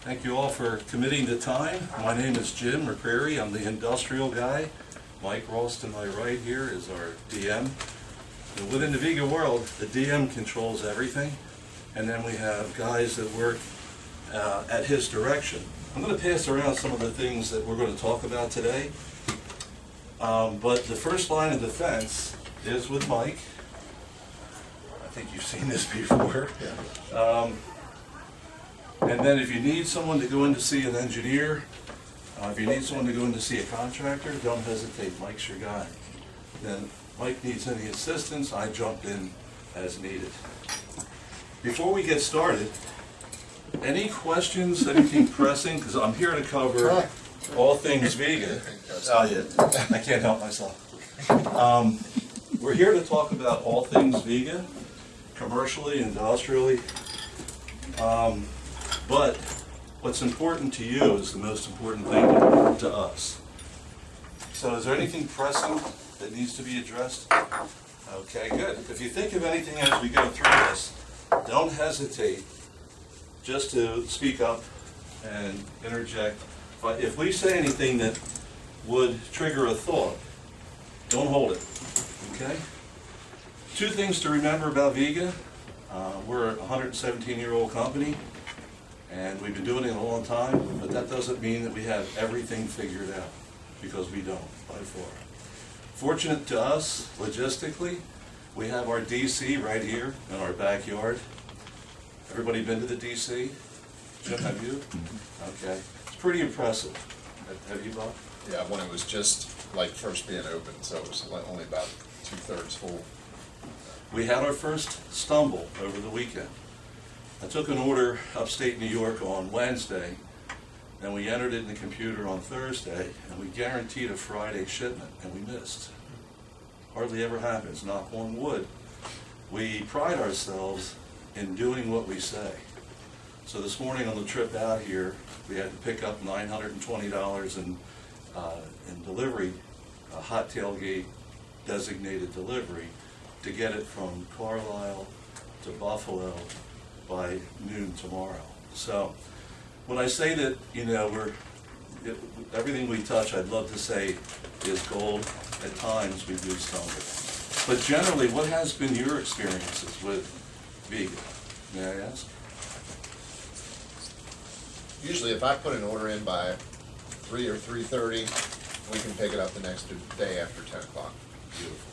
Thank you all for committing the time. My name is Jim McCreary. I'm the industrial guy. Mike Ross to my right here is our DM. And within the Viega world, the DM controls everything. And then we have guys that work at his direction. I'm going to pass around some of the things that we're going to talk about today. But the first line of defense is with Mike. I think you've seen this before. Yeah. And then if you need someone to go in to see an engineer, if you need someone to go in to see a contractor, don't hesitate, Mike's your guy. Then Mike needs any assistance, I jump in as needed. Before we get started, any questions, anything pressing? Because I'm here to cover all things Viega. Oh yeah, I can't help myself. We're here to talk about all things Viega, commercially, industrially. But what's important to you is the most important thing to us. So is there anything pressing that needs to be addressed? Okay, good. If you think of anything as we go through this, don't hesitate just to speak up and interject. But if we say anything that would trigger a thought, don't hold it, okay? Two things to remember about Viega. We're a 117-year-old company. And we've been doing it a long time, but that doesn't mean that we have everything figured out, because we don't, by far. Fortunate to us, logistically, we have our DC right here in our backyard. Everybody been to the DC? Jim, have you? Okay. It's pretty impressive. Have you, Bob? Yeah, when it was just like first being open, so it was only about 2/3 full. We had our first stumble over the weekend. I took an order upstate New York on Wednesday, and we entered it in the computer on Thursday, and we guaranteed a Friday shipment, and we missed. Hardly ever happens, knock on wood. We pride ourselves in doing what we say. So this morning on the trip out here, we had to pick up $920 in delivery, a hot tailgate designated delivery, to get it from Carlisle to Buffalo by noon tomorrow. So when I say that, you know, everything we touch, I'd love to say, is gold. At times we do stumble. But generally, what has been your experiences with Viega? May I ask? Usually if I put an order in by 3 or 3:30, we can pick it up the next day after 10 o'clock. Beautiful.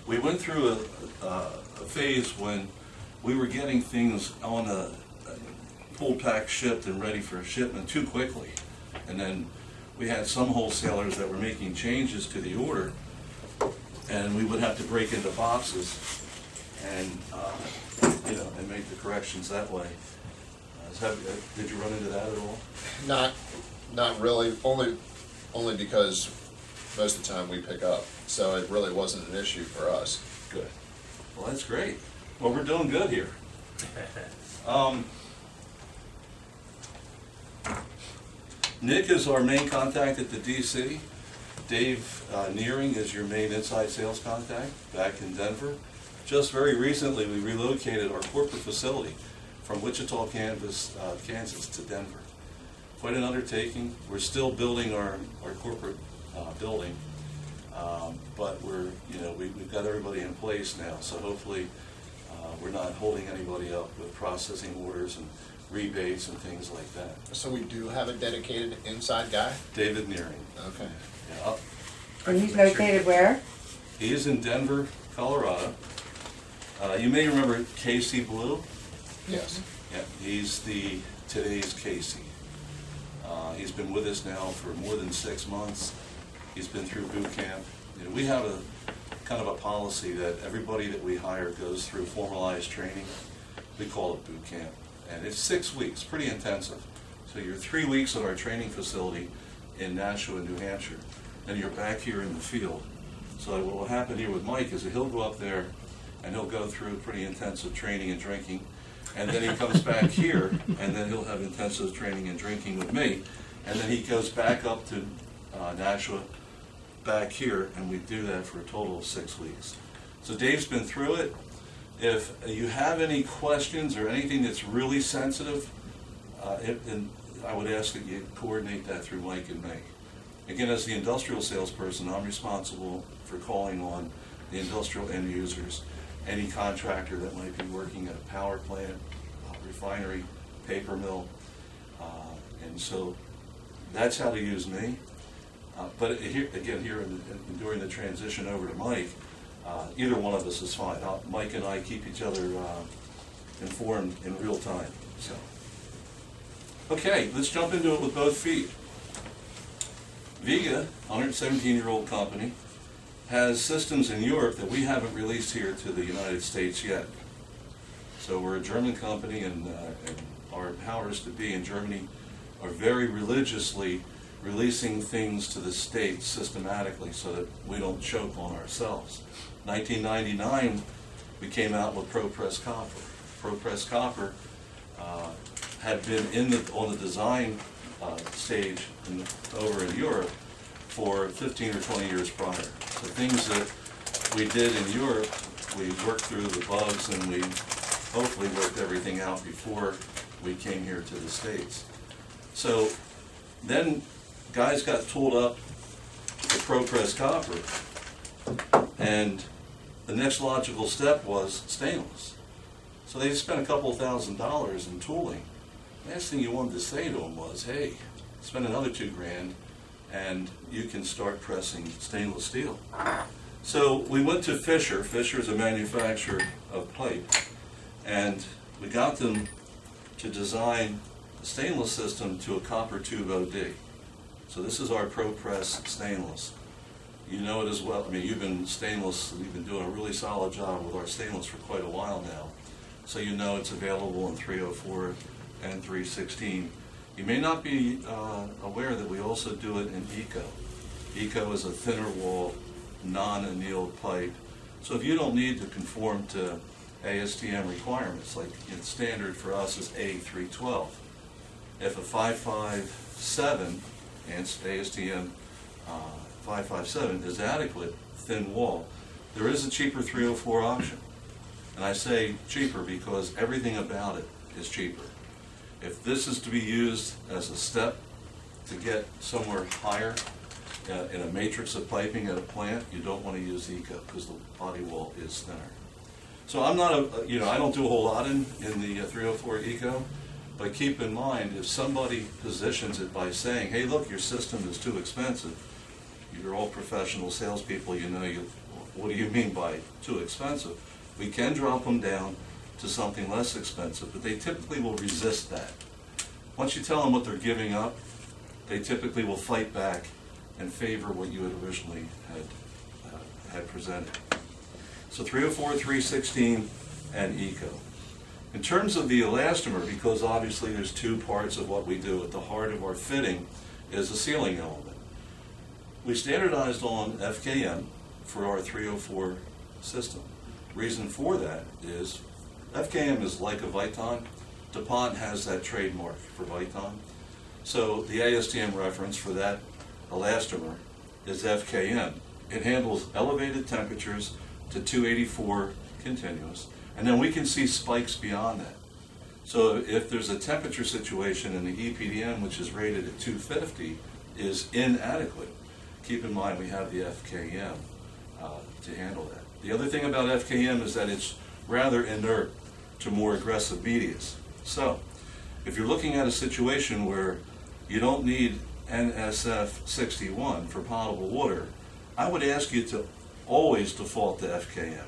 We went through a phase when we were getting things on a full pack shipped and ready for a shipment too quickly. And then we had some wholesalers that were making changes to the order, and we would have to break into boxes and and make the corrections that way. Did you run into that at all? Not really, only because most of the time we pick up, so it really wasn't an issue for us. Good. Well, that's great. Well, we're doing good here. Nick is our main contact at the DC. Dave Nearing is your main inside sales contact back in Denver. Just very recently, we relocated our corporate facility from Wichita, Kansas to Denver. Quite an undertaking. We're still building our corporate building, but we've got everybody in place now, so hopefully we're not holding anybody up with processing orders and rebates and things like that. So we do have a dedicated inside guy? David Nearing. Okay. Yeah. And he's located where? He is in Denver, Colorado. You may remember Casey Blue. Yes. Yeah, he's today's Casey. He's been with us now for more than 6 months. He's been through boot camp. You know, we have a kind of a policy that everybody that we hire goes through formalized training. We call it boot camp. And it's 6 weeks, pretty intensive. So you're 3 weeks at our training facility in Nashua, New Hampshire, and you're back here in the field. So what will happen here with Mike is that he'll go up there and he'll go through pretty intensive training and drinking, and then he comes back here, and then he'll have intensive training and drinking with me, and then he goes back up to Nashua, back here, and we do that for a total of 6 weeks. So Dave's been through it. If you have any questions or anything that's really sensitive, And I would ask that you coordinate that through Mike and me. Again, as the industrial salesperson, I'm responsible for calling on the industrial end users, any contractor that might be working at a power plant, refinery, paper mill, and so that's how to use me. But here, during the transition over to Mike, either one of us is fine. Mike and I keep each other informed in real time. So, okay, let's jump into it with both feet. Viega, 117-year-old company, has systems in Europe that we haven't released here to the United States yet. So we're a German company, and our powers to be in Germany are very religiously releasing things to the States systematically so that we don't choke on ourselves. 1999, we came out with ProPress Copper. ProPress Copper had been on the design stage over in Europe for 15 or 20 years prior. So things that we did in Europe, we worked through the bugs and we hopefully worked everything out before we came here to the States. So then guys got tooled up for ProPress Copper, and the next logical step was stainless. So they spent a couple $1,000s in tooling. Last thing you wanted to say to them was, hey, spend another $2,000 and you can start pressing stainless steel. So we went to Fisher. Fisher is a manufacturer of pipe, and we got them to design a stainless system to a copper tube OD. So this is our ProPress stainless. You know it as well. I mean, you've been doing a really solid job with our stainless for quite a while now. So you know it's available in 304 and 316. You may not be aware that we also do it in Eco. Eco is a thinner wall, non-annealed pipe. So if you don't need to conform to ASTM requirements, like standard for us is A312. If a 557 and ASTM 557 is adequate thin wall, there is a cheaper 304 option. And I say cheaper because everything about it is cheaper. If this is to be used as a step to get somewhere higher in a matrix of piping at a plant, you don't want to use Eco because the body wall is thinner. So I'm not I don't do a whole lot in the 304 Eco, but keep in mind if somebody positions it by saying, hey, look, your system is too expensive, you're all professional salespeople, what do you mean by too expensive? We can drop them down to something less expensive, but they typically will resist that. Once you tell them what they're giving up, they typically will fight back and favor what you had originally had presented. So 304, 316, and Eco. In terms of the elastomer, because obviously there's two parts of what we do, at the heart of our fitting is the sealing element. We standardized on FKM for our 304 system. Reason for that is FKM is like a Viton. DuPont has that trademark for Viton. So the ASTM reference for that elastomer is FKM. It handles elevated temperatures to 284 continuous, and then we can see spikes beyond that. So if there's a temperature situation and the EPDM, which is rated at 250, is inadequate, keep in mind we have the FKM to handle that. The other thing about FKM is that it's rather inert to more aggressive medias. So if you're looking at a situation where you don't need NSF 61 for potable water, I would ask you to always default to FKM.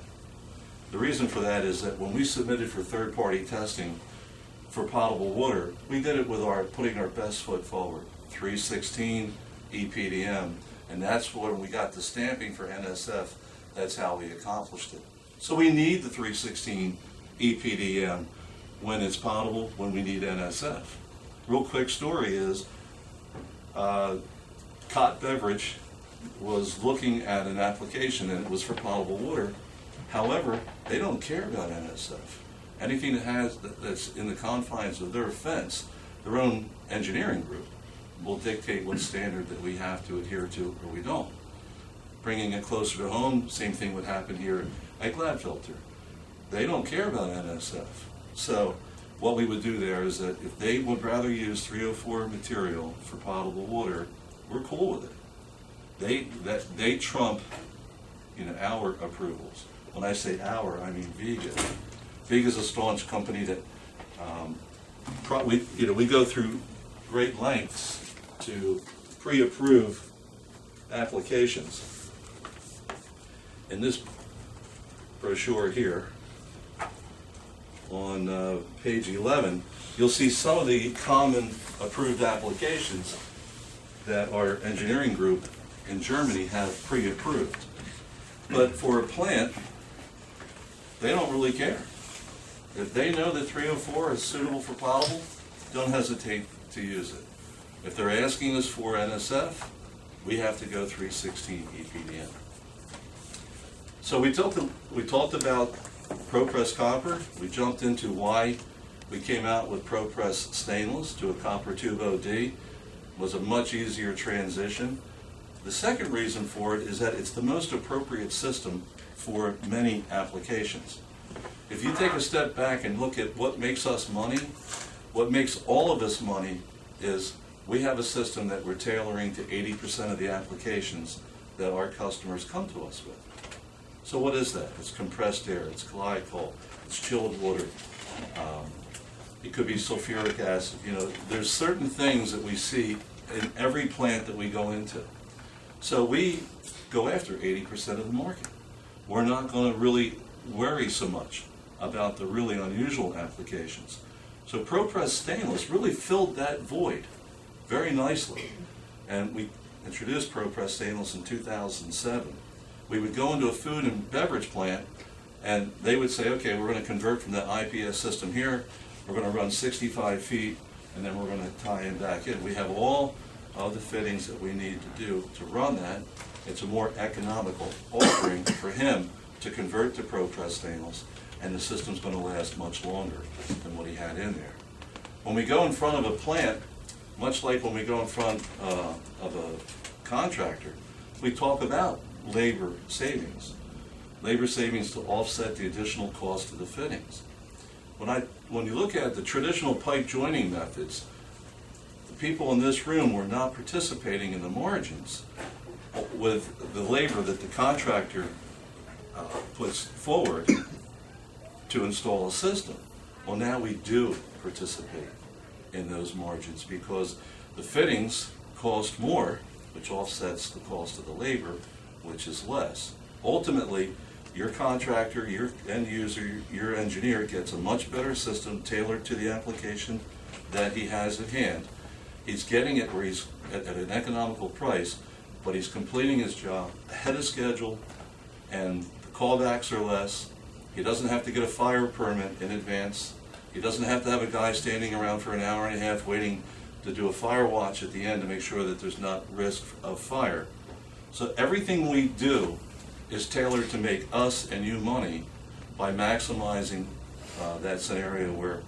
The reason for that is that when we submitted for third-party testing for potable water, we did it with putting our best foot forward, 316 EPDM, and that's when we got the stamping for NSF. That's how we accomplished it. So we need the 316 EPDM when it's potable, when we need NSF. Real quick story is, Cott Beverage was looking at an application and it was for potable water. However, they don't care about NSF. Anything that's in the confines of their fence, their own engineering group will dictate what standard that we have to adhere to or we don't. Bringing it closer to home, same thing would happen here at Gladfilter. They don't care about NSF. So what we would do there is that if they would rather use 304 material for potable water, we're cool with it. They trump, our approvals. When I say our, I mean Viega. Viega's a staunch company that we go through great lengths to pre-approve applications. In this brochure here, on page 11, you'll see some of the common approved applications that our engineering group in Germany have pre-approved. But for a plant, they don't really care. If they know that 304 is suitable for potable, don't hesitate to use it. If they're asking us for NSF, we have to go 316 EPDM. So we talked about ProPress copper. We jumped into why we came out with ProPress stainless to a copper tube OD. It was a much easier transition. The second reason for it is that it's the most appropriate system for many applications. If you take a step back and look at what makes us money, what makes all of us money is we have a system that we're tailoring to 80% of the applications that our customers come to us with. So what is that? It's compressed air, it's glycol, it's chilled water, it could be sulfuric acid. There's certain things that we see in every plant that we go into. So we go after 80% of the market. We're not going to really worry so much about the really unusual applications. So ProPress stainless really filled that void very nicely. And we introduced ProPress stainless in 2007. We would go into a food and beverage plant and they would say, okay, we're going to convert from the IPS system here, we're going to run 65 feet, and then we're going to tie it back in. We have all of the fittings that we need to do to run that. It's a more economical offering for him to convert to ProPress stainless, and the system's going to last much longer than what he had in there. When we go in front of a plant, much like when we go in front of a contractor, we talk about labor savings to offset the additional cost of the fittings. When you look at the traditional pipe joining methods, the people in this room were not participating in the margins with the labor that the contractor puts forward to install a system. Well, now we do participate in those margins because the fittings cost more, which offsets the cost of the labor, which is less. Ultimately, your contractor, your end user, your engineer gets a much better system tailored to the application that he has at hand. He's getting it where he's at an economical price, but he's completing his job ahead of schedule, and the callbacks are less. He doesn't have to get a fire permit in advance. He doesn't have to have a guy standing around for an hour and a half waiting to do a fire watch at the end to make sure that there's not risk of fire. So everything we do is tailored to make us and you money by maximizing that scenario where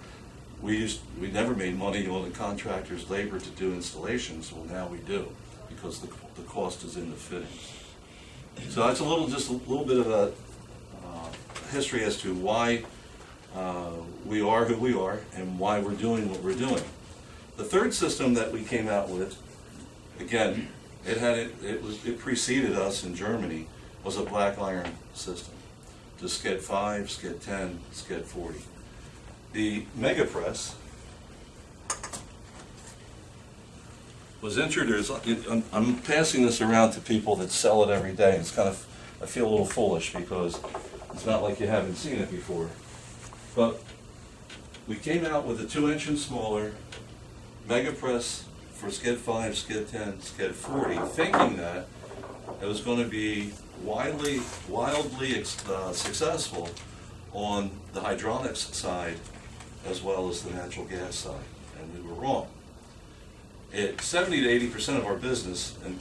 we never made money on the contractor's labor to do installations. Well, now we do because the cost is in the fittings. So that's just a little bit of a history as to why we are who we are and why we're doing what we're doing. The third system that we came out with, again, it preceded us in Germany, was a black iron system. The Sked 5, Sked 10, Sked 40. The MegaPress was introduced. I'm passing this around to people that sell it every day. It's kind of, I feel a little foolish because it's not like you haven't seen it before. But we came out with a 2-inch and smaller MegaPress for Sked 5, Sked 10, Sked 40, thinking that it was going to be wildly successful on the hydronics side as well as the natural gas side, and we were wrong. 70 to 80% of our business, and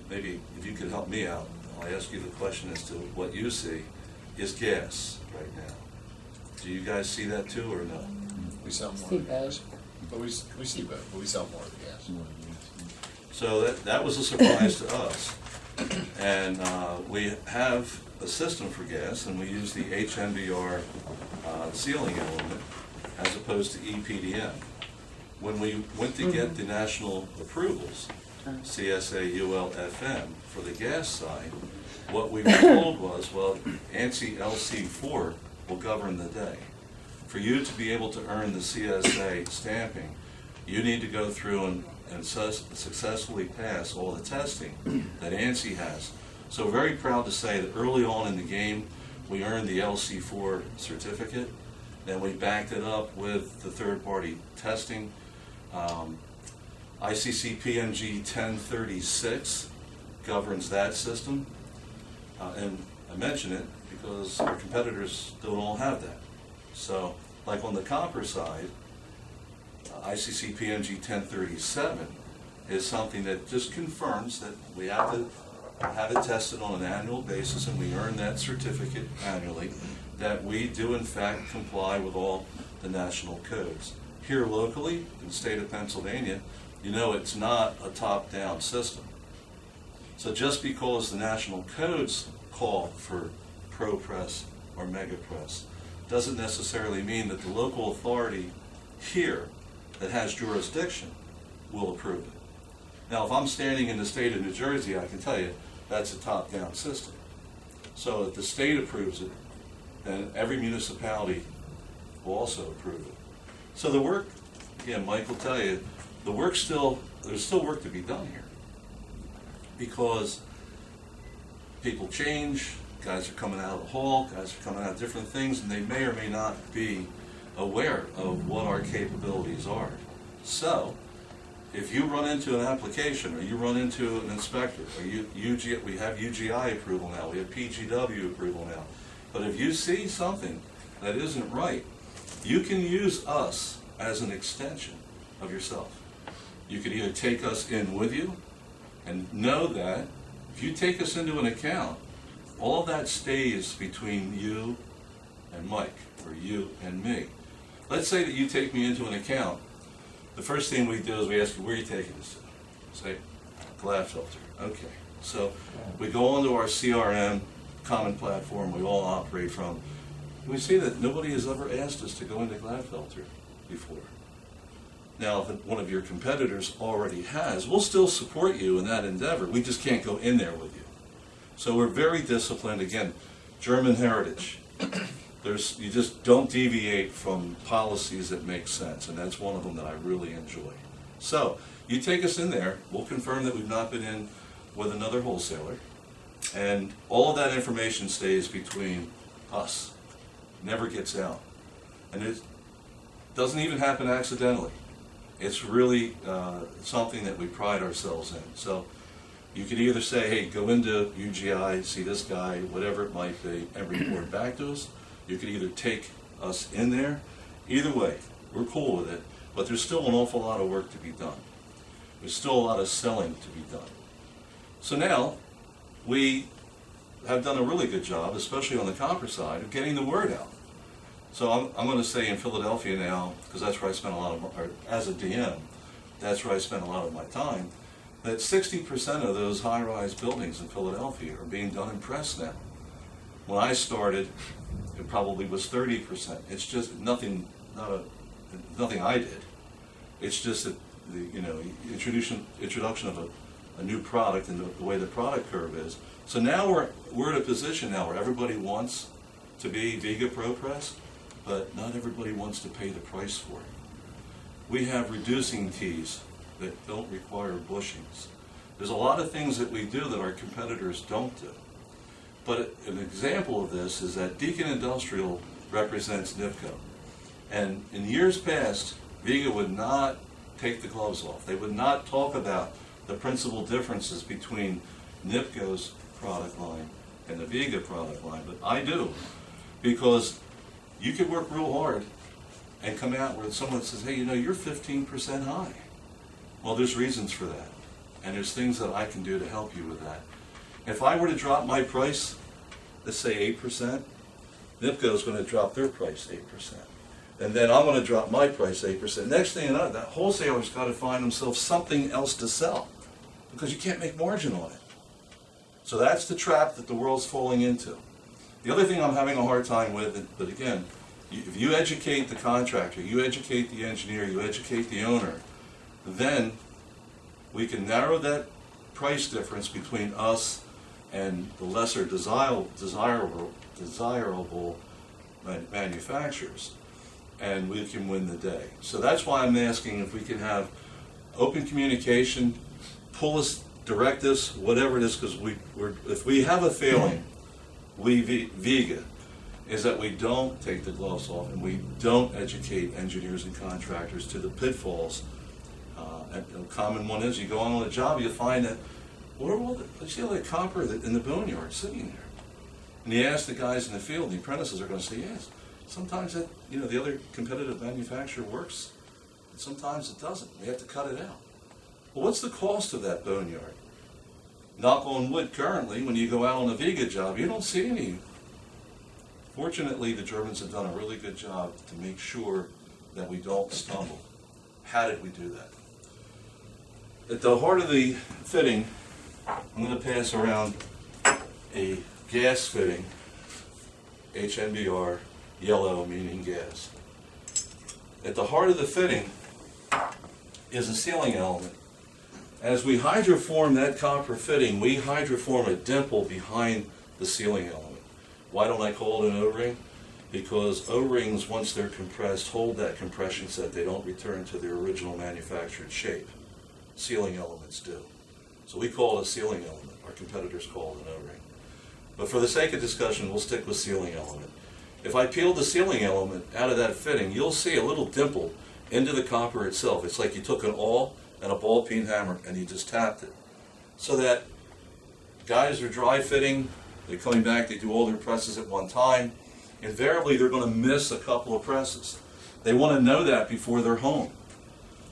maybe if you could help me out, I'll ask you the question as to what you see, is gas right now. Do you guys see that too, or no? We sell more See gas, but we see both, but we sell more gas. So that was a surprise to us. And we have a system for gas, and we use the HMBR sealing element as opposed to EPDM. When we went to get the national approvals, CSA, UL, FM, for the gas side, what we were told was, well, ANSI LC4 will govern the day. For you to be able to earn the CSA stamping, you need to go through and successfully pass all the testing that ANSI has. So very proud to say that early on in the game, we earned the LC4 certificate, and we backed it up with the third-party testing. ICC PMG 1036 governs that system, and I mention it because our competitors don't all have that. So, like on the copper side, ICC PMG 1037 is something that just confirms that we have to have it tested on an annual basis, and we earn that certificate annually, that we do in fact comply with all the national codes. Here locally, in the state of Pennsylvania, you know it's not a top-down system. So just because the national codes call for ProPress or MegaPress doesn't necessarily mean that the local authority here that has jurisdiction will approve it. Now, if I'm standing in the state of New Jersey, I can tell you that's a top-down system. So if the state approves it, then every municipality will also approve it. So the work, again, Mike will tell you, there's still work to be done here. Because people change, guys are coming out of the hall, guys are coming out of different things, and they may or may not be aware of what our capabilities are. So, if you run into an application, or you run into an inspector, or we have UGI approval now, we have PGW approval now, but if you see something that isn't right, you can use us as an extension of yourself. You could either take us in with you, and know that if you take us into an account, all of that stays between you and Mike, or you and me. Let's say that you take me into an account. The first thing we do is we ask you, where are you taking us to? Say, Gladfelter. Okay. So we go onto our CRM, common platform we all operate from. We see that nobody has ever asked us to go into Gladfelter before. Now, if one of your competitors already has, we'll still support you in that endeavor. We just can't go in there with you. So we're very disciplined. Again, German heritage. You just don't deviate from policies that make sense, and that's one of them that I really enjoy. So you take us in there, we'll confirm that we've not been in with another wholesaler, and all of that information stays between us, never gets out. And it doesn't even happen accidentally. It's really something that we pride ourselves in. So you could either say, hey, go into UGI, see this guy, whatever it might be, and report back to us. You could either take us in there. Either way, we're cool with it, but there's still an awful lot of work to be done. There's still a lot of selling to be done. So now, we have done a really good job, especially on the copper side, of getting the word out. So I'm going to say in Philadelphia now, because that's where I spent a lot of, or as a DM, that's where I spent a lot of my time, that 60% of those high-rise buildings in Philadelphia are being done in press now. When I started, it probably was 30%. It's just nothing I did. It's just that the introduction of a new product and the way the product curve is. So now we're in a position now where everybody wants to be Viega ProPress, but not everybody wants to pay the price for it. We have reducing keys that don't require bushings. There's a lot of things that we do that our competitors don't do. But an example of this is that Deacon Industrial represents NIPCO. And in years past, Viega would not take the gloves off. They would not talk about the principal differences between NIPCO's product line and the Viega product line. But I do, because you could work real hard and come out where someone says, hey, you're 15% high. Well, there's reasons for that. And there's things that I can do to help you with that. If I were to drop my price, let's say 8%, NIPCO is going to drop their price 8%. And then I'm going to drop my price 8%. Next thing you know, that wholesaler's got to find themselves something else to sell, because you can't make margin on it. So that's the trap that the world's falling into. The other thing I'm having a hard time with, but again, If you educate the contractor, you educate the engineer, you educate the owner, then we can narrow that price difference between us and the lesser desirable manufacturers, and we can win the day. So that's why I'm asking if we can have open communication, pull us, direct us, whatever it is, because if we have a failing, Viega, is that we don't take the gloves off and we don't educate engineers and contractors to the pitfalls. And a common one is you go on a job, you find that, see all that copper in the boneyard sitting there. And you ask the guys in the field, the apprentices are going to say, yes, sometimes that, the other competitive manufacturer works, and sometimes it doesn't. We have to cut it out. Well, what's the cost of that boneyard? Knock on wood, currently, when you go out on a Viega job, you don't see any. Fortunately, the Germans have done a really good job to make sure that we don't stumble. How did we do that? At the heart of the fitting, I'm going to pass around a gas fitting, HNBR, yellow meaning gas. At the heart of the fitting is a sealing element. As we hydroform that copper fitting, we hydroform a dimple behind the sealing element. Why don't I call it an O-ring? Because O-rings, once they're compressed, hold that compression set. They don't return to their original manufactured shape. Sealing elements do. So we call it a sealing element. Our competitors call it an O-ring. But for the sake of discussion, we'll stick with sealing element. If I peel the sealing element out of that fitting, you'll see a little dimple into the copper itself. It's like you took an awl and a ball peen hammer and you just tapped it. So that guys are dry fitting, they're coming back, they do all their presses at one time. Invariably, they're going to miss a couple of presses. They want to know that before they're home.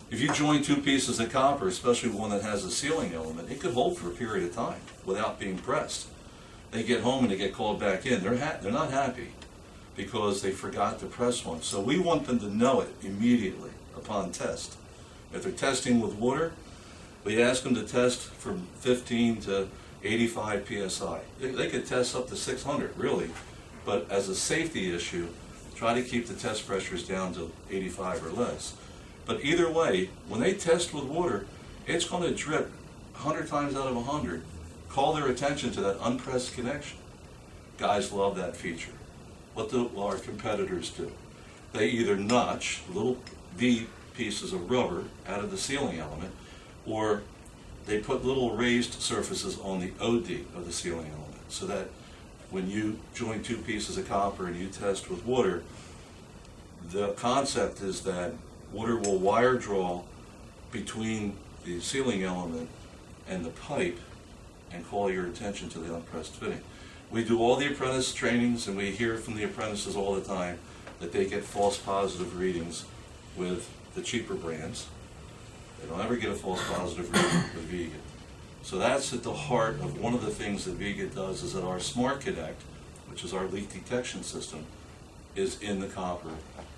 If you join two pieces of copper, especially one that has a sealing element, it could hold for a period of time without being pressed. They get home and they get called back in. They're not happy because they forgot to press one. So we want them to know it immediately upon test. If they're testing with water, we ask them to test from 15 to 85 psi. They could test up to 600, really, but as a safety issue, try to keep the test pressures down to 85 or less. But either way, when they test with water, it's going to drip 100 times out of 100. Call their attention to that unpressed connection. Guys love that feature. What do our competitors do? They either notch little V pieces of rubber out of the sealing element, or they put little raised surfaces on the OD of the sealing element, so that when you join two pieces of copper and you test with water, the concept is that water will wire draw between the sealing element and the pipe and call your attention to the unpressed fitting. We do all the apprentice trainings, and we hear from the apprentices all the time that they get false positive readings with the cheaper brands. They don't ever get a false positive reading with Viega. So that's at the heart of one of the things that Viega does, is that our Smart Connect, which is our leak detection system, is in the copper.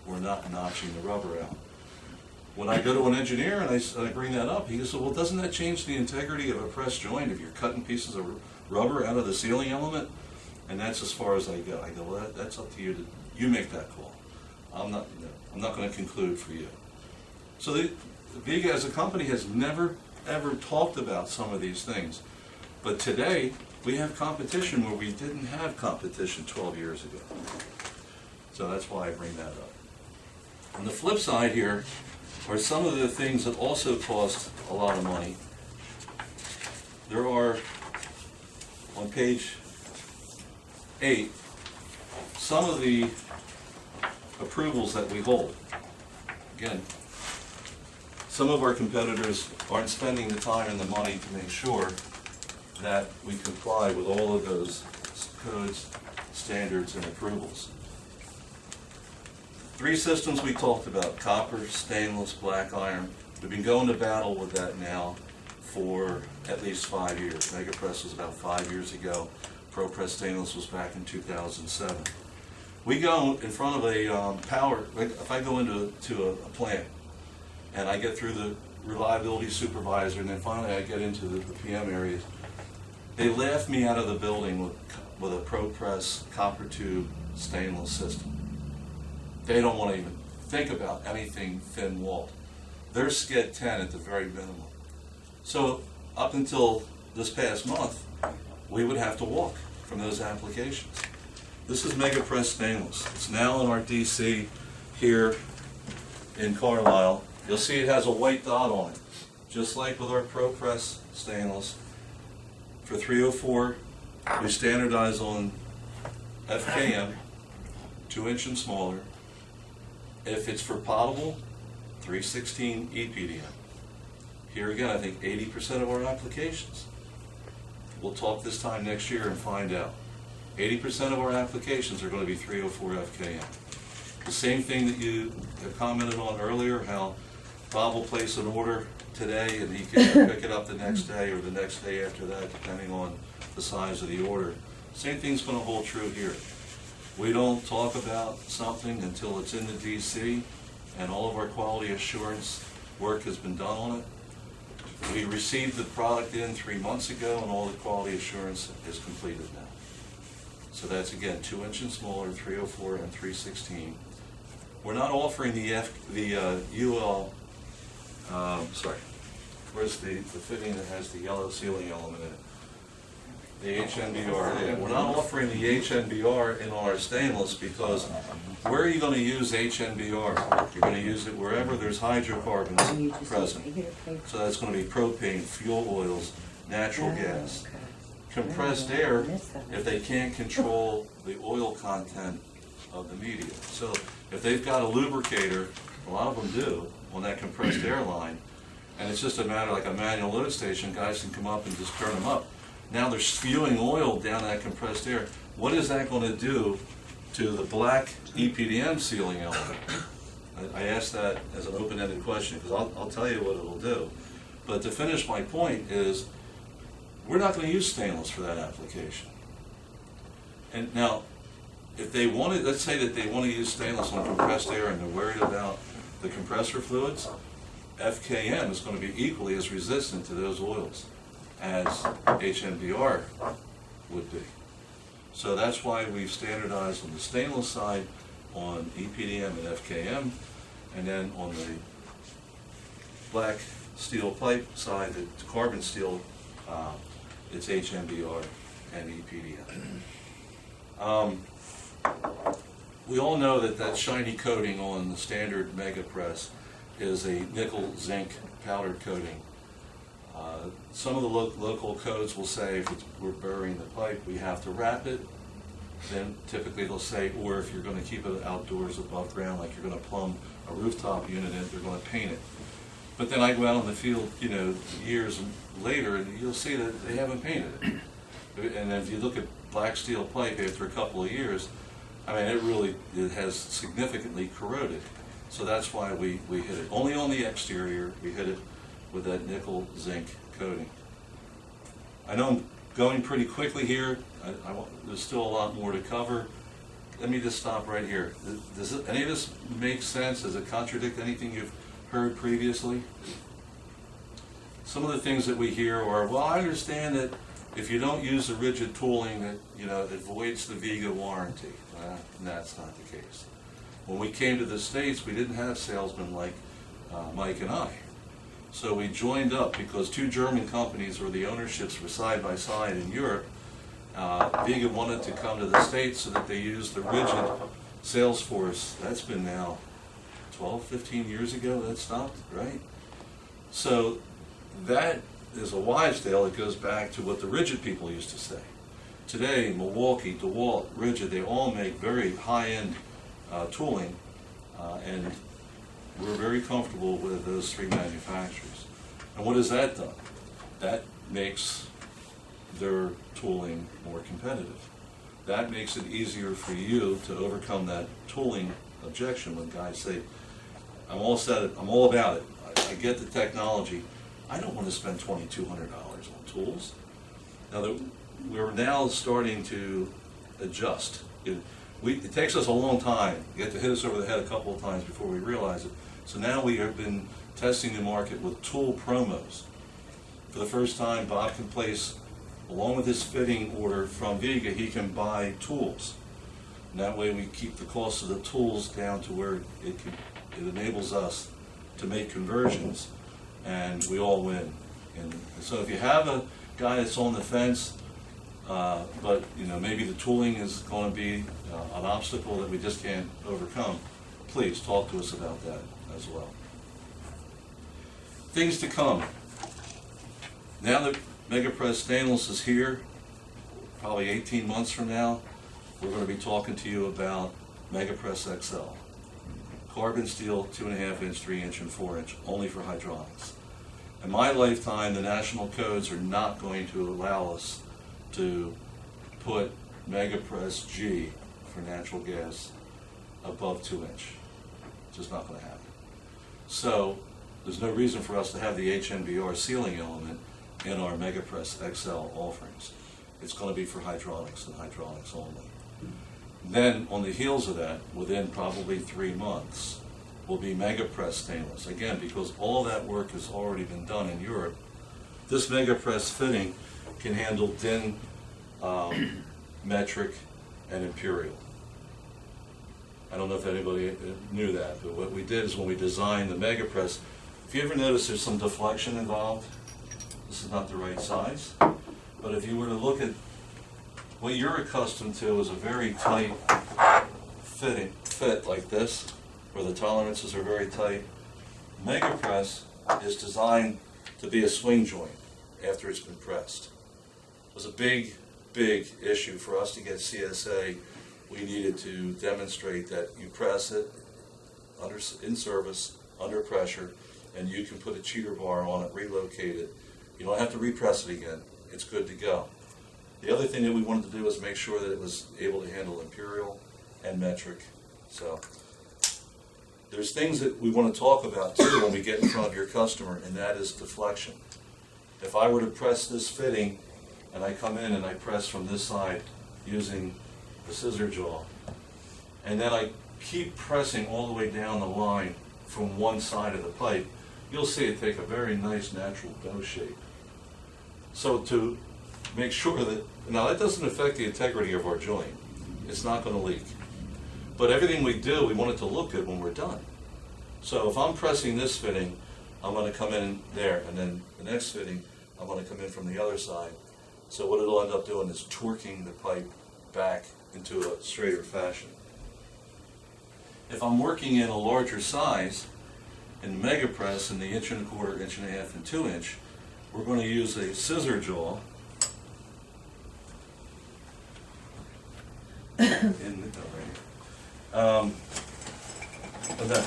We're not notching the rubber out. When I go to an engineer and I bring that up, he goes, well, doesn't that change the integrity of a press joint if you're cutting pieces of rubber out of the sealing element? And that's as far as I go. I go, well, that's up to you. You make that call. I'm not going to conclude for you. So Viega as a company has never, ever talked about some of these things. But today, we have competition where we didn't have competition 12 years ago. So that's why I bring that up. On the flip side here are some of the things that also cost a lot of money. There are, on page 8, some of the approvals that we hold. Again, some of our competitors aren't spending the time and the money to make sure that we comply with all of those codes, standards, and approvals. 3 systems we talked about: copper, stainless, black iron. We've been going to battle with that now for at least 5 years. MegaPress was about 5 years ago. ProPress Stainless was back in 2007. We go in front of a if I go into a plant and I get through the reliability supervisor and then finally I get into the PM areas, they laugh me out of the building with a ProPress copper tube stainless system. they don't want to even think about anything thin walled. They're skid 10 at the very minimum. So up until this past month, we would have to walk from those applications. This is Mega Press stainless. It's now in our DC here in Carlisle. You'll see it has a white dot on it, just like with our Pro Press stainless. For 304, we standardize on FKM, 2-inch and smaller. If it's for potable, 316 EPDM. Here again, I think 80% of our applications. We'll talk this time next year and find out. 80% of our applications are going to be 304 FKM. The same thing that you have commented on earlier, how Bob will place an order today and he can pick it up the next day or the next day after that, depending on the size of the order. Same thing's going to hold true here. We don't talk about something until it's in the DC and all of our quality assurance work has been done on it. We received the product in 3 months ago and all the quality assurance is completed now. So that's again 2-inch and smaller, 304 and 316. We're not offering the UL, where's the fitting that has the yellow sealing element in it? The HNBR. Yeah. We're not offering the HNBR in our stainless because where are you going to use HNBR? You're going to use it wherever there's hydrocarbons present. So that's going to be propane, fuel oils, natural gas. Compressed air, if they can't control the oil content of the media. So if they've got a lubricator, a lot of them do, on that compressed air line, and it's just a matter like a manual load station, guys can come up and just turn them up. Now they're spewing oil down that compressed air. What is that going to do to the black EPDM sealing element? I asked that as an open-ended question because I'll tell you what it'll do. But to finish my point is, we're not going to use stainless for that application. And now, if they wanted, let's say that they want to use stainless on compressed air and they're worried about the compressor fluids, FKM is going to be equally as resistant to those oils as HNBR would be. So that's why we've standardized on the stainless side on EPDM and FKM, and then on the black steel pipe side, the carbon steel, it's HNBR and EPDM. We all know that shiny coating on the standard Mega Press is a nickel zinc powdered coating. Some of the local codes will say if we're burying the pipe, we have to wrap it. Then typically they'll say, or if you're going to keep it outdoors above ground, like you're going to plumb a rooftop unit in, they're going to paint it. But then I go out on the field, years later, and you'll see that they haven't painted it. And if you look at black steel pipe after a couple of years, I mean, it has significantly corroded. So that's why we hit it. Only on the exterior, we hit it with that nickel zinc coating. I know I'm going pretty quickly here. There's still a lot more to cover. Let me just stop right here. Does any of this make sense? Does it contradict anything you've heard previously? Some of the things that we hear are, well, I understand that if you don't use the rigid tooling that, it voids the Viega warranty. And that's not the case. When we came to the States, we didn't have salesmen like Mike and I. So we joined up because two German companies where the ownerships were side by side in Europe. Viega wanted to come to the States so that they used the rigid sales force. That's been now 12, 15 years ago that stopped, right? So that is a wives' tale. It goes back to what the rigid people used to say. Today, Milwaukee, DeWalt, Rigid, they all make very high-end tooling, and we're very comfortable with those three manufacturers. And what has that done? That makes their tooling more competitive. That makes it easier for you to overcome that tooling objection when guys say, I'm all set, I'm all about it. I get the technology. I don't want to spend $2,200 on tools. Now, we're now starting to adjust. It takes us a long time. You have to hit us over the head a couple of times before we realize it. So now we have been testing the market with tool promos. For the first time, Bob can place, along with his fitting order from Viega, he can buy tools. And that way we keep the cost of the tools down to where it enables us to make conversions, and we all win. And so if you have a guy that's on the fence, but maybe the tooling is going to be an obstacle that we just can't overcome, please talk to us about that as well. Things to come. Now that MegaPress Stainless is here, probably 18 months from now, we're going to be talking to you about MegaPress XL. Carbon steel, 2.5-inch, 3-inch, and 4-inch, only for hydraulics. In my lifetime, the national codes are not going to allow us to put MegaPress G for natural gas above 2-inch. Just not going to happen. So there's no reason for us to have the HNBR sealing element in our MegaPress XL offerings. It's going to be for hydraulics and hydraulics only. Then, on the heels of that, within probably 3 months, will be MegaPress Stainless. Again, because all that work has already been done in Europe, this MegaPress fitting can handle DIN, metric, and imperial. I don't know if anybody knew that, but what we did is when we designed the MegaPress, if you ever notice there's some deflection involved, this is not the right size, but if you were to look at what you're accustomed to is a very tight fit like this, where the tolerances are very tight. MegaPress is designed to be a swing joint after it's been pressed. It was a big issue for us to get CSA. We needed to demonstrate that you press it in service, under pressure, and you can put a cheater bar on it, relocate it. You don't have to repress it again. It's good to go. The other thing that we wanted to do was make sure that it was able to handle imperial and metric. So there's things that we want to talk about too when we get in front of your customer, and that is deflection. If I were to press this fitting and I come in and I press from this side using the scissor jaw, and then I keep pressing all the way down the line from one side of the pipe, you'll see it take a very nice natural bow shape. So to make sure that, now that doesn't affect the integrity of our joint. It's not going to leak. But everything we do, we want it to look good when we're done. So if I'm pressing this fitting, I'm going to come in there, and then the next fitting, I'm going to come in from the other side. So what it'll end up doing is torquing the pipe back into a straighter fashion. If I'm working in a larger size, in MegaPress, in the 1.25 inch, 1.5 inch, and 2-inch, we're going to use a scissor jaw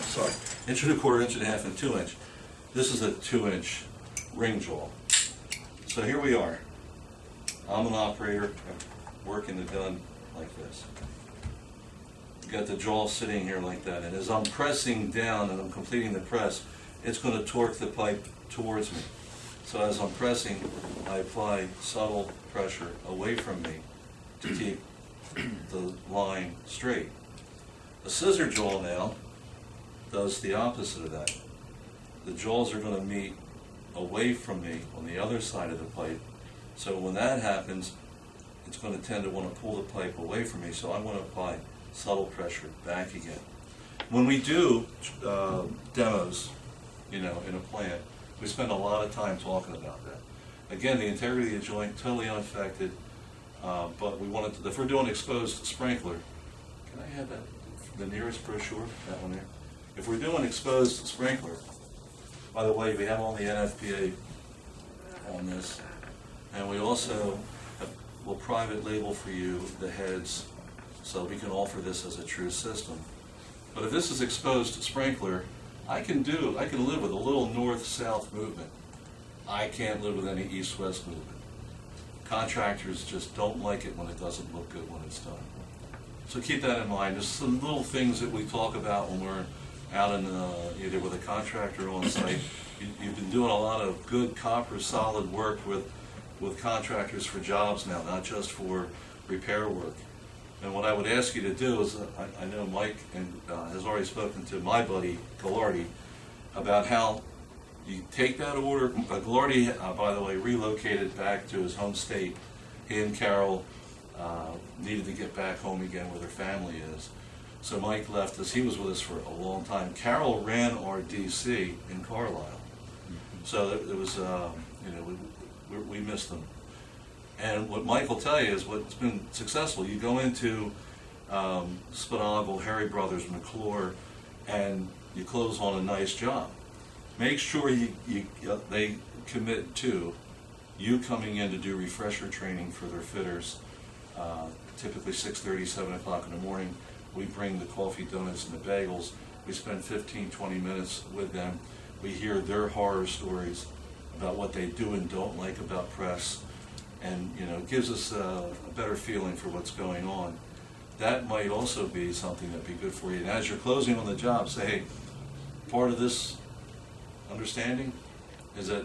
sorry, 1.25 inch, 1.5 and 2-inch. This is a 2-inch ring jaw. So here we are. I'm an operator working the gun like this. Got the jaw sitting here like that, and as I'm pressing down and I'm completing the press, it's going to torque the pipe towards me. So as I'm pressing, I apply subtle pressure away from me to keep the line straight. A scissor jaw now does the opposite of that. The jaws are going to meet away from me on the other side of the pipe. So when that happens, it's going to tend to want to pull the pipe away from me, so I want to apply subtle pressure back again. When we do demos, in a plant, we spend a lot of time talking about that. Again, the integrity of the joint, totally unaffected, but we wanted to, if we're doing exposed sprinkler, can I have that, the nearest brochure, that one there? If we're doing exposed sprinkler, by the way, we have all the NFPA on this, and we also will private label for you the heads, so we can offer this as a true system. But if this is exposed sprinkler, I can live with a little north-south movement. I can't live with any east-west movement. Contractors just don't like it when it doesn't look good when it's done. So keep that in mind. There's some little things that we talk about when we're out in either with a contractor on site. You've been doing a lot of good copper solid work with contractors for jobs now, not just for repair work. And what I would ask you to do is, I know Mike has already spoken to my buddy Gallardi about how you take that order. Gallardi, by the way, relocated back to his home state. He and Carol needed to get back home again where their family is. So Mike left us. He was with us for a long time. Carol ran our DC in Carlisle. So it was, we missed them. And what Mike will tell you is what's been successful. You go into Spanoggle, Harry Brothers, McClure, and you close on a nice job. Make sure they commit to you coming in to do refresher training for their fitters, typically 6:30, 7 o'clock in the morning. We bring the coffee, donuts, and the bagels. We spend 15, 20 minutes with them. We hear their horror stories about what they do and don't like about press, and it gives us a better feeling for what's going on. That might also be something that'd be good for you. And as you're closing on the job, say, hey, part of this understanding is that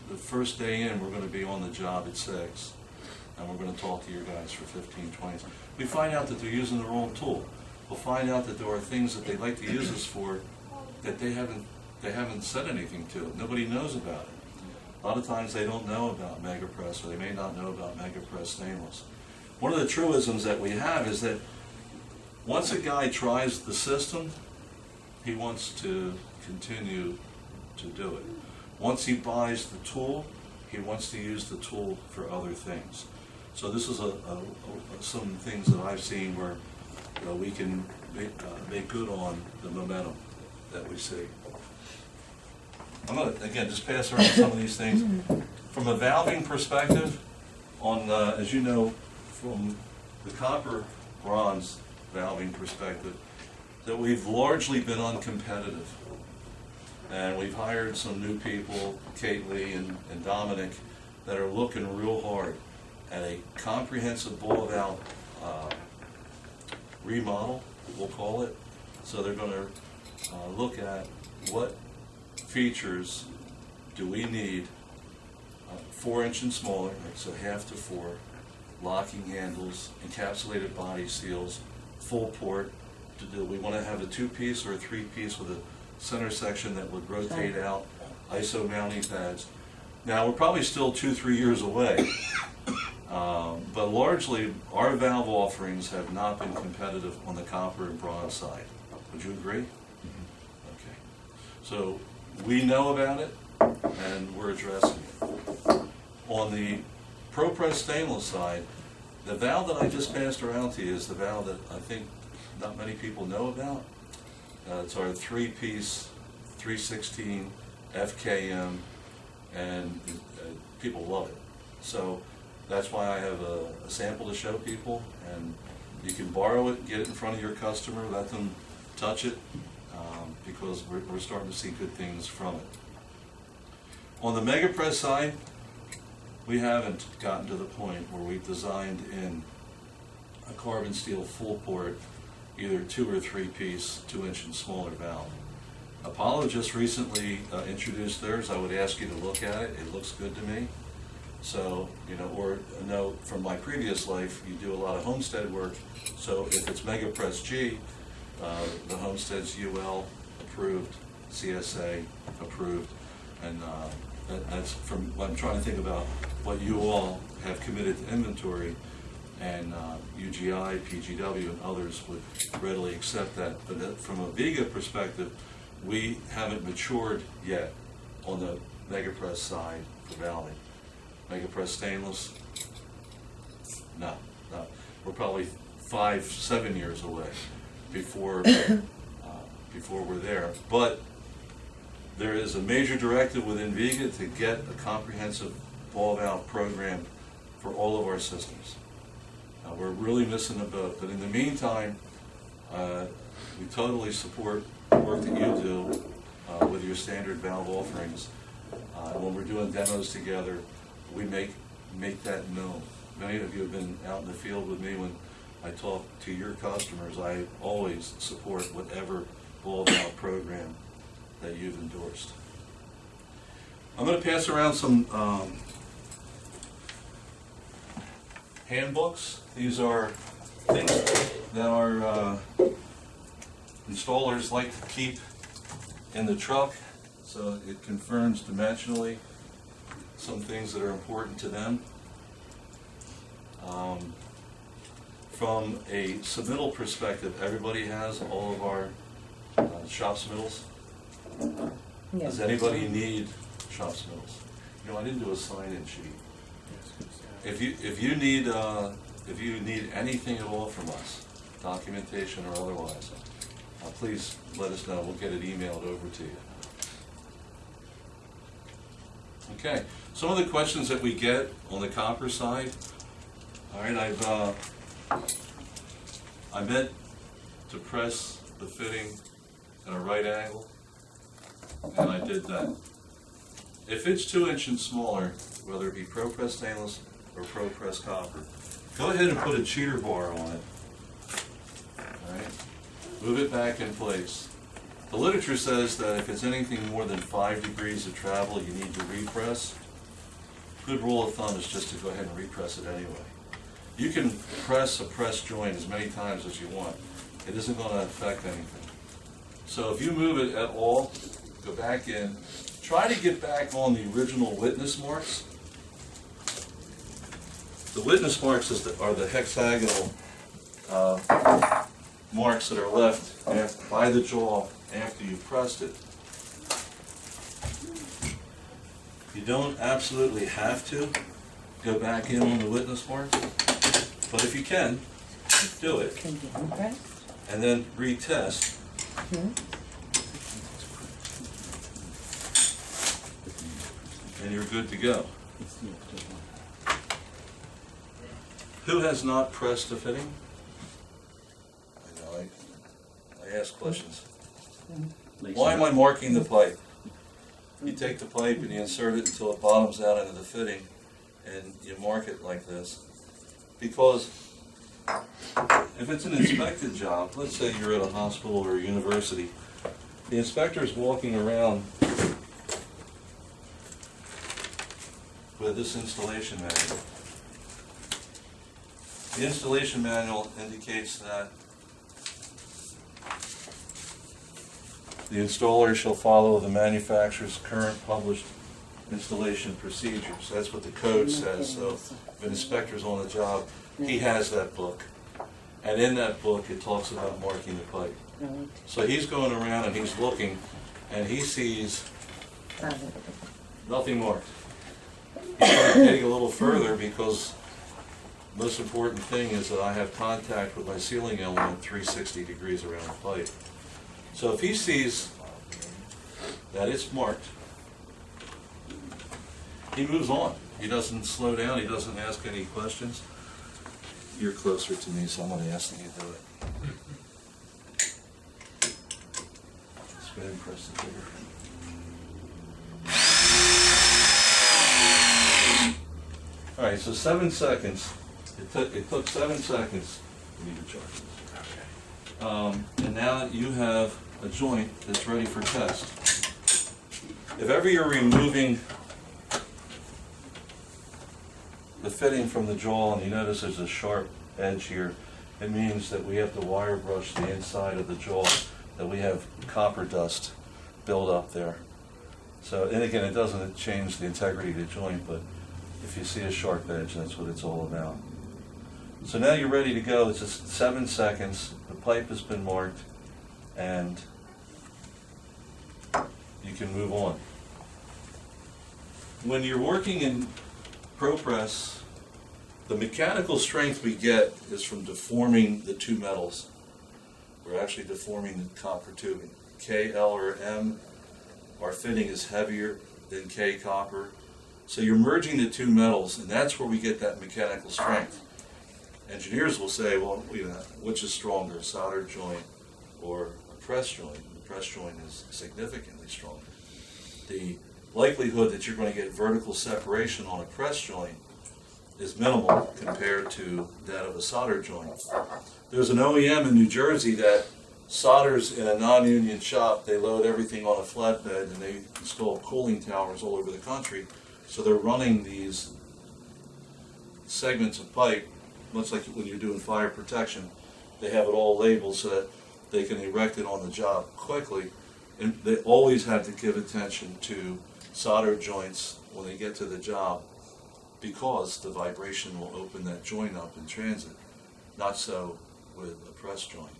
the first day in, we're going to be on the job at 6, and we're going to talk to your guys for 15, 20. We find out that they're using the wrong tool. We'll find out that there are things that they like to use us for that they haven't said anything to. Nobody knows about it. A lot of times they don't know about MegaPress, or they may not know about MegaPress stainless. One of the truisms that we have is that once a guy tries the system, he wants to continue to do it. Once he buys the tool, he wants to use the tool for other things. So this is some things that I've seen where we can make good on the momentum that we see. I'm going to, again, just pass around some of these things. From a valving perspective, as you know, from the copper bronze valving perspective, that we've largely been uncompetitive. And we've hired some new people, Kate Lee and Dominic, that are looking real hard at a comprehensive ball valve remodel, we'll call it. So they're going to look at what features do we need, 4-inch and smaller, so half to 4, locking handles, encapsulated body seals, full port. We want to have a 2-piece or a 3-piece with a center section that would rotate out, ISO mounting pads. Now, we're probably still 2-3 years away, but largely our valve offerings have not been competitive on the copper and bronze side. Would you agree? Okay. So we know about it, and we're addressing it. On the ProPress stainless side, the valve that I just passed around to you is the valve that I think not many people know about. It's our 3-piece 316 FKM, and people love it. So that's why I have a sample to show people, and you can borrow it, get it in front of your customer, let them touch it, because we're starting to see good things from it. On the MegaPress side, we haven't gotten to the point where we've designed in a carbon steel full port, either 2 or 3-piece, 2-inch and smaller valve. Apollo just recently introduced theirs. I would ask you to look at it. It looks good to me. So, or a note from my previous life, you do a lot of homestead work. So if it's MegaPress G, the Homestead's UL approved, CSA approved, and that's from, I'm trying to think about what you all have committed to inventory, and UGI, PGW, and others would readily accept that. But from a Viega perspective, we haven't matured yet on the MegaPress side for valving. MegaPress stainless, no. We're probably 5-7 years away before we're there. But there is a major directive within Viega to get a comprehensive ball valve program for all of our systems. We're really missing the boat, but in the meantime, we totally support the work that you do with your standard valve offerings. When we're doing demos together, we make that known. Many of you have been out in the field with me when I talk to your customers. I always support whatever ball valve program that you've endorsed. I'm going to pass around some handbooks. These are things that our installers like to keep in the truck, so it confirms dimensionally some things that are important to them. from a submittal perspective, everybody has all of our shop submittals. Does anybody need shop submittals? You know, I didn't do a sign-in sheet. If you need anything at all from us, documentation or otherwise, please let us know. We'll get it emailed over to you. Okay, some of the questions that we get on the copper side. All right, I meant to press the fitting at a right angle, and I did that. If it's 2 inches smaller, whether it be pro-press stainless or pro-press copper, go ahead and put a cheater bar on it. All right, move it back in place. The literature says that if it's anything more than 5 degrees of travel, you need to repress. Good rule of thumb is just to go ahead and repress it anyway. You can press a press joint as many times as you want. It isn't going to affect anything. So if you move it at all, go back in. Try to get back on the original witness marks. The witness marks are the hexagonal marks that are left by the jaw after you pressed it. You don't absolutely have to go back in on the witness marks, but if you can, do it. And then retest. And you're good to go. Who has not pressed the fitting? I know, I ask questions. Why am I marking the pipe? You take the pipe and you insert it until it bottoms out into the fitting, and you mark it like this. Because if it's an inspected job, let's say you're at a hospital or a university, the inspector is walking around with this installation manual. The installation manual indicates that the installer shall follow the manufacturer's current published installation procedures. That's what the code says. So if an inspector's on the job, he has that book. And in that book, it talks about marking the pipe. So he's going around and he's looking, and he sees nothing marked. He's getting a little further because the most important thing is that I have contact with my sealing element 360 degrees around the pipe. So if he sees that it's marked, he moves on. He doesn't slow down. He doesn't ask any questions. You're closer to me, so I'm going to ask you to do it. Let's go ahead and press the trigger. All right, so 7 seconds. It took 7 seconds. We need to charge this. And now you have a joint that's ready for test. If ever you're removing the fitting from the jaw and you notice there's a sharp edge here, it means that we have to wire brush the inside of the jaw, that we have copper dust build up there. So, and again, it doesn't change the integrity of the joint, but if you see a sharp edge, that's what it's all about. So now you're ready to go. It's just 7 seconds. The pipe has been marked, and you can move on. When you're working in ProPress, the mechanical strength we get is from deforming the two metals. We're actually deforming the copper tubing. K, L, or M, our fitting is heavier than K copper. So you're merging the two metals, and that's where we get that mechanical strength. Engineers will say, well, you know, which is stronger, a solder joint or a press joint? The press joint is significantly stronger. The likelihood that you're going to get vertical separation on a press joint is minimal compared to that of a solder joint. There's an OEM in New Jersey that solders in a non-union shop. They load everything on a flatbed and they install cooling towers all over the country. So they're running these segments of pipe, much like when you're doing fire protection. They have it all labeled so that they can erect it on the job quickly. And they always have to give attention to solder joints when they get to the job, because the vibration will open that joint up in transit. Not so with a press joint.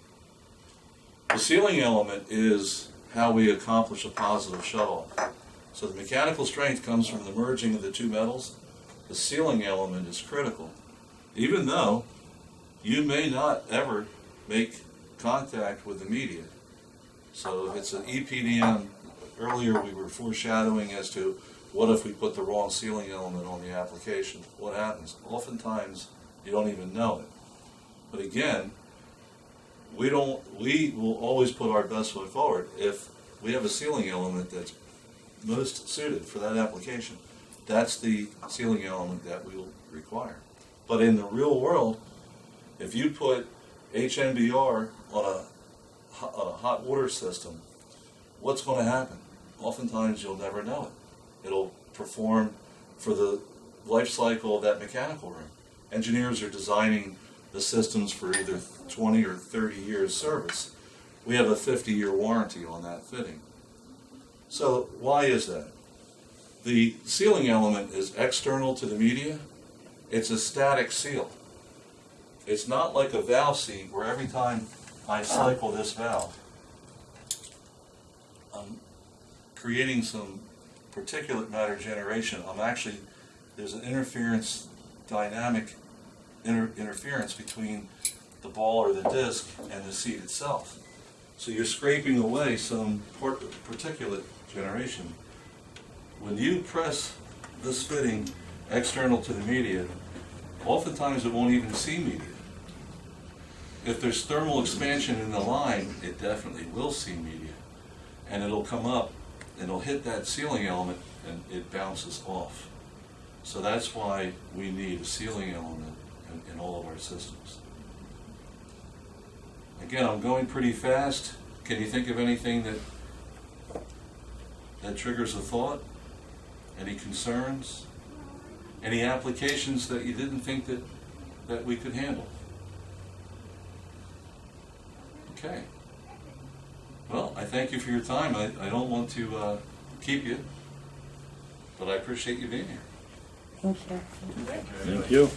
The sealing element is how we accomplish a positive shut-off. So the mechanical strength comes from the merging of the two metals. The sealing element is critical. Even though you may not ever make contact with the media. So if it's an EPDM, earlier we were foreshadowing as to what if we put the wrong sealing element on the application. What happens? Oftentimes you don't even know it. But again, we will always put our best foot forward. If we have a sealing element that's most suited for that application, that's the sealing element that we will require. But in the real world, if you put HNBR on a hot water system, what's going to happen? Oftentimes you'll never know it. It'll perform for the life cycle of that mechanical room. Engineers are designing the systems for either 20 or 30 years service. We have a 50-year warranty on that fitting. So why is that? The sealing element is external to the media. It's a static seal. It's not like a valve seat where every time I cycle this valve, I'm creating some particulate matter generation. There's an dynamic interference between the ball or the disc and the seat itself. So you're scraping away some particulate generation. When you press this fitting external to the media, oftentimes it won't even see media. If there's thermal expansion in the line, it definitely will see media. And it'll come up, and it'll hit that sealing element, and it bounces off. So that's why we need a sealing element in all of our systems. Again, I'm going pretty fast. Can you think of anything that triggers a thought? Any concerns? Any applications that you didn't think that we could handle? Okay. Well, I thank you for your time. I don't want to keep you, but I appreciate you being here. Thank you. Thank you.